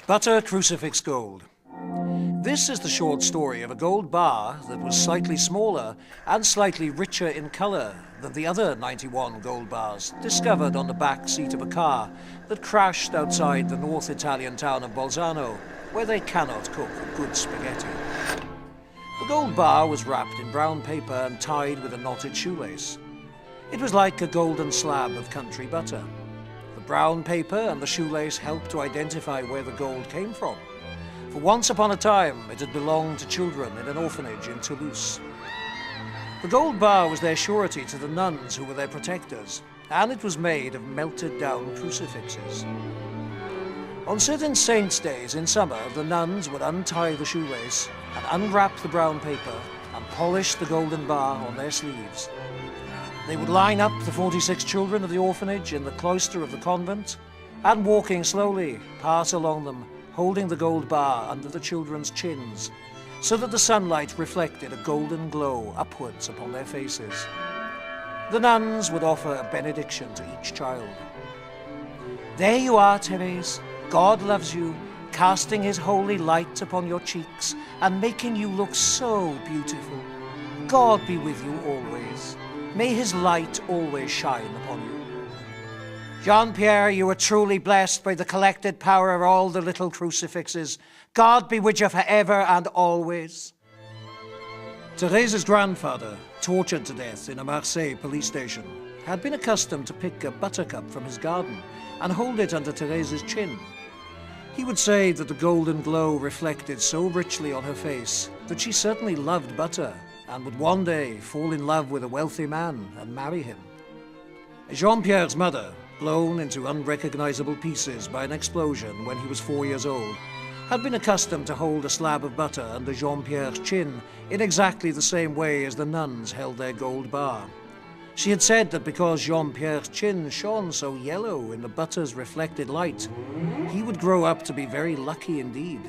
Butter, Crucifix, Gold. This is the short story of a gold bar that was slightly smaller and slightly richer in colour than the other 91 gold bars discovered on the back seat of a car that crashed outside the North Italian town of Bolzano, where they cannot cook good spaghetti. The gold bar was wrapped in brown paper and tied with a knotted shoelace. It was like a golden slab of country butter. The brown paper and the shoelace helped to identify where the gold came from. For once upon a time, it had belonged to children in an orphanage in Toulouse. The gold bar was their surety to the nuns who were their protectors, and it was made of melted down crucifixes. On certain saints' days in summer, the nuns would untie the shoelace and unwrap the brown paper and polish the golden bar on their sleeves. They would line up the 46 children of the orphanage in the cloister of the convent, and walking slowly, pass along them, holding the gold bar under the children's chins, so that the sunlight reflected a golden glow upwards upon their faces. The nuns would offer a benediction to each child. "There you are, Therese. God loves you, casting his holy light upon your cheeks and making you look so beautiful. God be with you always. May his light always shine upon you. Jean-Pierre, you are truly blessed by the collected power of all the little crucifixes. God be with you forever and always." Therese's grandfather, tortured to death in a Marseille police station, had been accustomed to pick a buttercup from his garden and hold it under Therese's chin. He would say that the golden glow reflected so richly on her face that she certainly loved butter and would one day fall in love with a wealthy man and marry him. Jean-Pierre's mother, blown into unrecognizable pieces by an explosion when he was 4 years old, had been accustomed to hold a slab of butter under Jean-Pierre's chin in exactly the same way as the nuns held their gold bar. She had said that because Jean-Pierre's chin shone so yellow in the butter's reflected light, he would grow up to be very lucky indeed.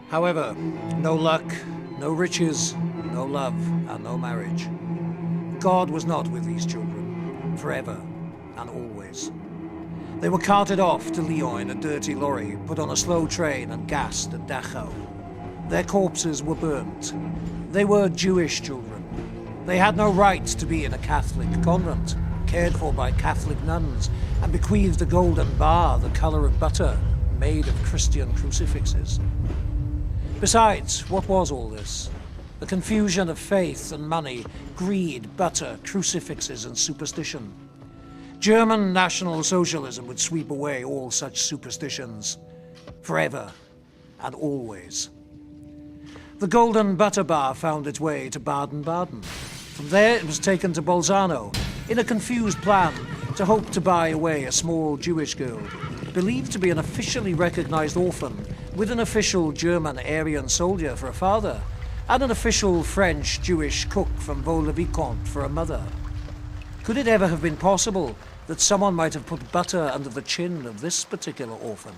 However, no luck, no riches, no love, and no marriage. God was not with these children, forever and always. They were carted off to Lyon in a dirty lorry, put on a slow train and gassed at Dachau. Their corpses were burnt. They were Jewish children. They had no right to be in a Catholic convent, cared for by Catholic nuns, and bequeathed a golden bar the colour of butter, made of Christian crucifixes. Besides, what was all this? The confusion of faith and money, greed, butter, crucifixes, and superstition. German National Socialism would sweep away all such superstitions, forever and always. The golden butter bar found its way to Baden-Baden. From there it was taken to Bolzano, in a confused plan to hope to buy away a small Jewish girl, believed to be an officially recognized orphan, with an official German Aryan soldier for a father, and an official French Jewish cook from Vaux-le-Vicomte for a mother. Could it ever have been possible that someone might have put butter under the chin of this particular orphan?